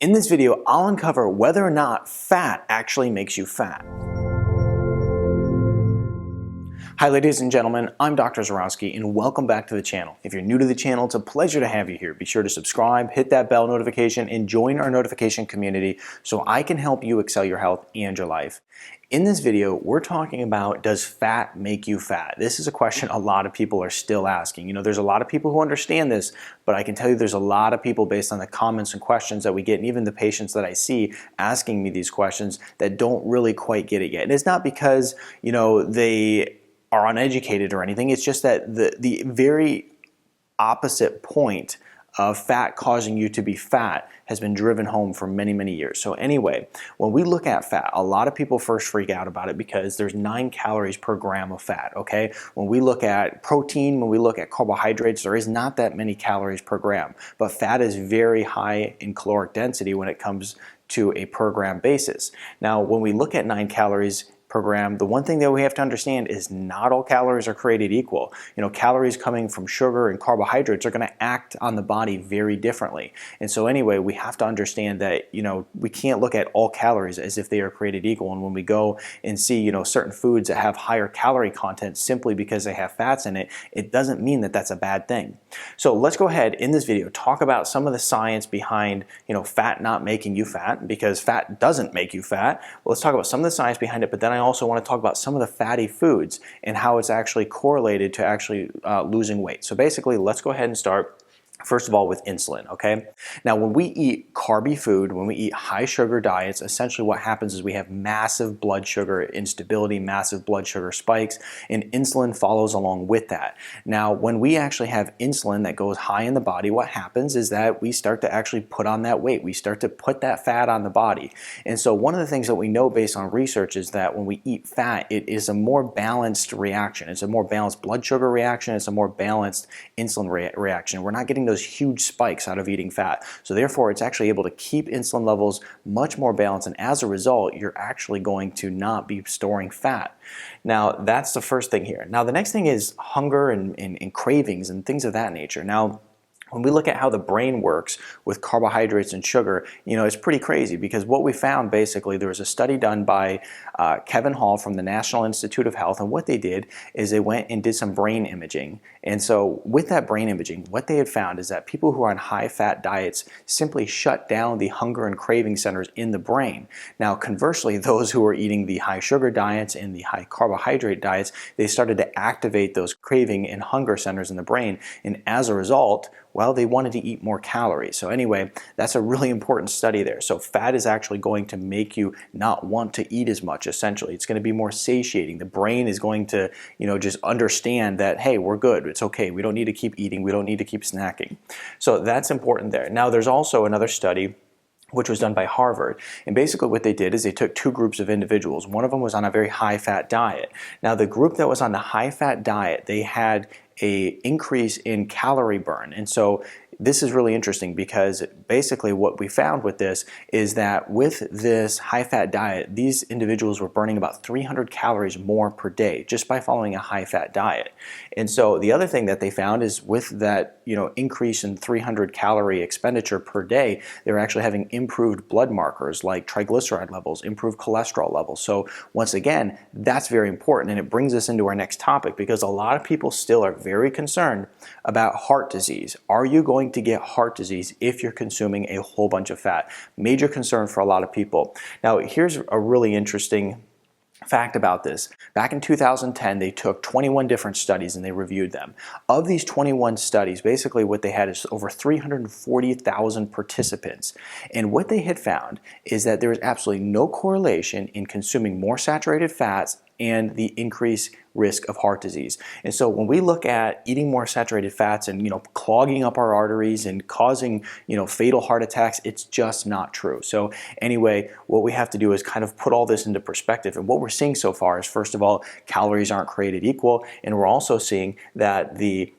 In this video, I'll uncover whether or not fat actually makes you fat. Hi ladies and gentlemen, I'm Dr. Zarowski and welcome back to the channel. If you're new to the channel, it's a pleasure to have you here. Be sure to subscribe, hit that bell notification, and join our notification community so I can help you excel your health and your life. In this video, we're talking about, does fat make you fat? This is a question a lot of people are still asking. You know, there's a lot of people who understand this, but I can tell you there's a lot of people based on the comments and questions that we get, and even the patients that I see asking me these questions, that don't really quite get it yet. And it's not because, you know, they are uneducated or anything. It's just that the very opposite point of fat causing you to be fat has been driven home for many, many years. So anyway, when we look at fat, a lot of people first freak out about it because there's 9 calories per gram of fat, okay? When we look at protein, when we look at carbohydrates, there is not that many calories per gram, but fat is very high in caloric density when it comes to a per gram basis. Now, when we look at 9 calories per gram, the one thing that we have to understand is not all calories are created equal. You know, calories coming from sugar and carbohydrates are going to act on the body very differently. And so anyway, we have to understand that, you know, we can't look at all calories as if they are created equal. And when we go and see, you know, certain foods that have higher calorie content simply because they have fats in it, it doesn't mean that that's a bad thing. So let's go ahead in this video, talk about some of the science behind, you know, fat not making you fat, because fat doesn't make you fat. Well, let's talk about some of the science behind it, but then I also want to talk about some of the fatty foods and how it's actually correlated to actually losing weight. So basically, let's go ahead and start first of all with insulin, okay? Now when we eat carby food, when we eat high sugar diets, essentially what happens is we have massive blood sugar instability, massive blood sugar spikes, and insulin follows along with that. Now when we actually have insulin that goes high in the body, what happens is that we start to actually put on that weight. We start to put that fat on the body. And so one of the things that we know based on research is that when we eat fat, it is a more balanced reaction. It's a more balanced blood sugar reaction. It's a more balanced insulin reaction. We're not getting those huge spikes out of eating fat. So therefore, it's actually able to keep insulin levels much more balanced, and as a result, you're actually going to not be storing fat. Now, that's the first thing here. Now, the next thing is hunger and cravings and things of that nature. Now, when we look at how the brain works with carbohydrates and sugar, you know, it's pretty crazy, because what we found basically, there was a study done by Kevin Hall from the National Institute of Health, and what they did is they went and did some brain imaging. And so with that brain imaging, what they had found is that people who are on high-fat diets simply shut down the hunger and craving centers in the brain. Now, conversely, those who were eating the high-sugar diets and the high-carbohydrate diets, they started to activate those craving and hunger centers in the brain, and as a result, well, they wanted to eat more calories. So anyway, that's a really important study there. So fat is actually going to make you not want to eat as much, essentially. It's going to be more satiating. The brain is going to, you know, just understand that, hey, we're good. It's okay. We don't need to keep eating. We don't need to keep snacking. So that's important there. Now, there's also another study which was done by Harvard. And basically what they did is they took 2 groups of individuals. One of them was on a very high-fat diet. Now, the group that was on the high-fat diet, they had an increase in calorie burn. And so this is really interesting, because basically what we found with this is that with this high-fat diet, these individuals were burning about 300 calories more per day just by following a high-fat diet. And so the other thing that they found is with that, you know, increase in 300 calorie expenditure per day, they were actually having improved blood markers like triglyceride levels, improved cholesterol levels. So once again, that's very important, and it brings us into our next topic, because a lot of people still are very concerned about heart disease. Are you going to get heart disease if you're consuming a whole bunch of fat? Major concern for a lot of people. Now, here's a really interesting fact about this. Back in 2010, they took 21 different studies and they reviewed them. Of these 21 studies, basically what they had is over 340,000 participants. And what they had found is that there is absolutely no correlation in consuming more saturated fats and the increased risk of heart disease. And so when we look at eating more saturated fats and, you know, clogging up our arteries and causing, you know, fatal heart attacks, it's just not true. So anyway, what we have to do is kind of put all this into perspective. And what we're seeing so far is, first of all, calories aren't created equal, and we're also seeing that the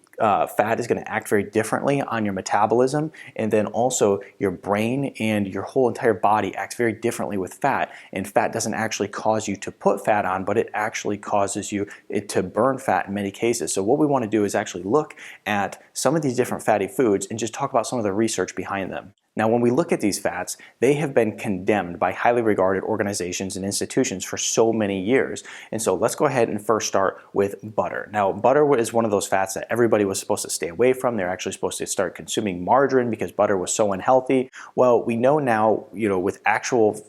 fat is going to act very differently on your metabolism, and then also your brain and your whole entire body acts very differently with fat. And fat doesn't actually cause you to put fat on, but it actually causes you to burn fat in many cases. So what we want to do is actually look at some of these different fatty foods and just talk about some of the research behind them. Now, when we look at these fats, they have been condemned by highly regarded organizations and institutions for so many years. And so let's go ahead and first start with butter. Now, butter is one of those fats that everybody was supposed to stay away from. They're actually supposed to start consuming margarine because butter was so unhealthy. Well, we know now, with actual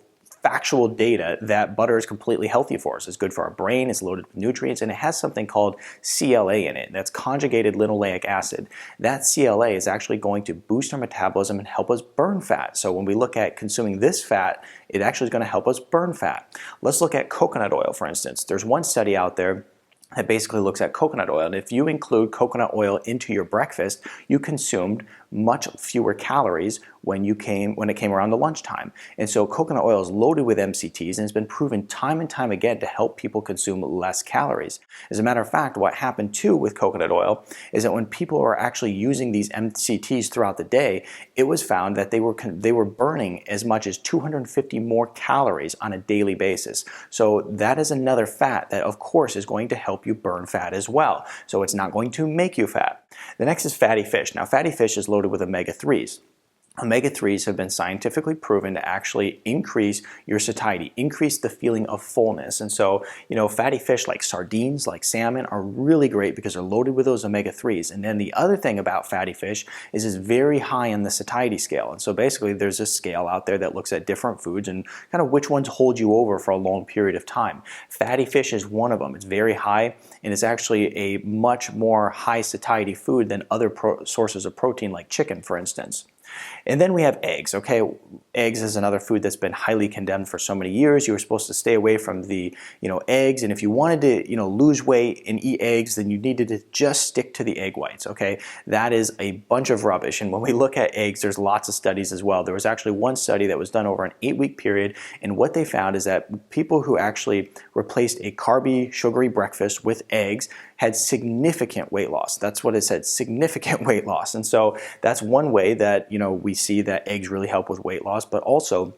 factual data that butter is completely healthy for us. It's good for our brain, it's loaded with nutrients, and it has something called CLA in it. That's conjugated linoleic acid. That CLA is actually going to boost our metabolism and help us burn fat. So when we look at consuming this fat, it actually is going to help us burn fat. Let's look at coconut oil, for instance. There's one study out there that basically looks at coconut oil. And if you include coconut oil into your breakfast, you consumed much fewer calories when it came around to lunchtime. And so coconut oil is loaded with MCTs and has been proven time and time again to help people consume less calories. As a matter of fact, what happened too with coconut oil is that when people are actually using these MCTs throughout the day, it was found that they were burning as much as 250 more calories on a daily basis. So that is another fat that of course is going to help you burn fat as well. So it's not going to make you fat. The next is fatty fish. Now, fatty fish is loaded with omega-3s. Omega-3s have been scientifically proven to actually increase your satiety, increase the feeling of fullness. And so, fatty fish like sardines, like salmon are really great because they're loaded with those omega-3s. And then the other thing about fatty fish is it's very high on the satiety scale. And so basically there's a scale out there that looks at different foods and kind of which ones hold you over for a long period of time. Fatty fish is one of them. It's very high and it's actually a much more high satiety food than other sources of protein like chicken, for instance. And then we have eggs, okay? Eggs is another food that's been highly condemned for so many years. You were supposed to stay away from the, eggs, and if you wanted to, lose weight and eat eggs, then you needed to just stick to the egg whites, okay? That is a bunch of rubbish, and when we look at eggs, there's lots of studies as well. There was actually one study that was done over an 8-week period, and what they found is that people who actually replaced a carby, sugary breakfast with eggs had significant weight loss. That's what it said, significant weight loss. And so that's one way that, we see that eggs really help with weight loss, but also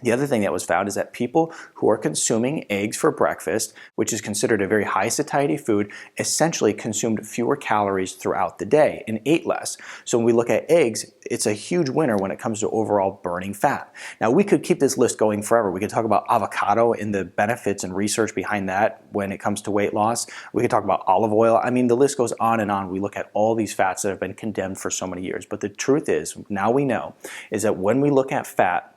the other thing that was found is that people who are consuming eggs for breakfast, which is considered a very high satiety food, essentially consumed fewer calories throughout the day and ate less. So when we look at eggs, it's a huge winner when it comes to overall burning fat. Now we could keep this list going forever. We could talk about avocado and the benefits and research behind that when it comes to weight loss. We could talk about olive oil. I mean, the list goes on and on. We look at all these fats that have been condemned for so many years. But the truth is, now we know, is that when we look at fat,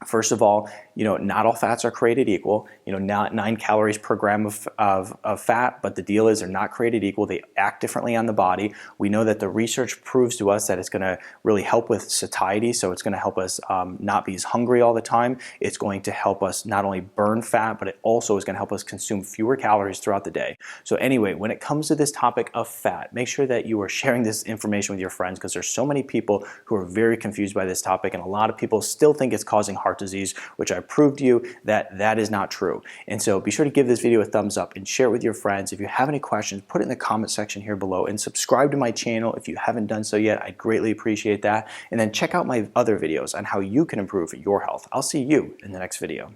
first of all, not all fats are created equal. Not 9 calories per gram of fat, but the deal is they're not created equal. They act differently on the body. We know that the research proves to us that it's going to really help with satiety, so it's going to help us not be as hungry all the time. It's going to help us not only burn fat, but it also is going to help us consume fewer calories throughout the day. So anyway, when it comes to this topic of fat, make sure that you are sharing this information with your friends because there's so many people who are very confused by this topic, and a lot of people still think it's causing heart disease, which I proved to you that that is not true. And so be sure to give this video a thumbs up and share it with your friends. If you have any questions, put it in the comment section here below and subscribe to my channel if you haven't done so yet. I'd greatly appreciate that. And then check out my other videos on how you can improve your health. I'll see you in the next video.